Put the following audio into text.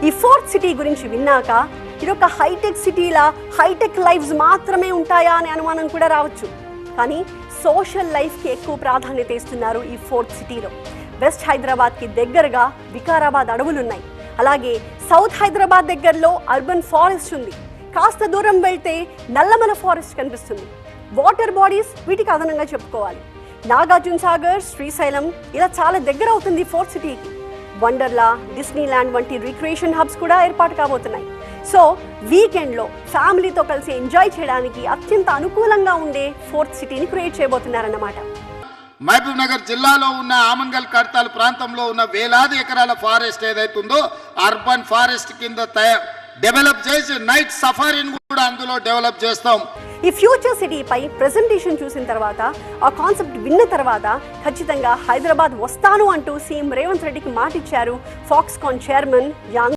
ఈ fourth city గురించి విన్నాక ఇదొక హైటెక్ సిటీలా హైటెక్ లైఫ్స్ మాత్రమే ఉంటాయా అనే అనుమానం కూడా రావచ్చు. కానీ సోషల్ లైఫ్కి ఎక్కువ ప్రాధాన్యత ఇస్తున్నారు ఈ ఫోర్త్ సిటీలో. వెస్ట్ హైదరాబాద్కి దగ్గరగా వికారాబాద్ అడవులున్నాయి. అలాగే సౌత్ హైదరాబాద్ దగ్గరలో అర్బన్ ఫారెస్ట్ ఉంది. కాస్త దూరం వెళ్తే నల్లమల ఫారెస్ట్ కనిపిస్తుంది. వాటర్ బాడీస్ వీటికి అదనంగా చెప్పుకోవాలి. నాగార్జున సాగర్, శ్రీశైలం ఇలా చాలా దగ్గర అవుతుంది ఫోర్త్ సిటీకి. వండర్లా, డిస్నీల్యాండ్ వంటి రిక్రియేషన్ హబ్స్ కూడా ఏర్పాటు కాబోతున్నాయి. సో వీకెండ్లో ఫ్యామిలీతో కలిసి ఎంజాయ్ చేయడానికి అత్యంత అనుకూలంగా ఉండే ఫోర్త్ సిటీని క్రియేట్ చేయబోతున్నారన్నమాట. మహబూబ్ నగర్ జిల్లాలో ఉన్న ఆమంగల్ కడతాల్ ప్రాంతంలో ఉన్న వేలాది ఎకరాల ఫారెస్ట్ ఏదైతుందో అర్బన్ ఫారెస్ట్ కింద డెవలప్ చేసి నైట్ సఫారీని కూడా అందులో డెవలప్ చేస్తాం. ఈ ఫ్యూచర్ సిటీపై ప్రెజెంటేషన్ చూసిన తర్వాత, ఆ కాన్సెప్ట్ విన్న తర్వాత ఖచ్చితంగా హైదరాబాద్ వస్తాను అంటూ సీఎం రేవంత్ రెడ్డికి మాటిచ్చారు ఫాక్స్కాన్ చైర్మన్ యాంగ్.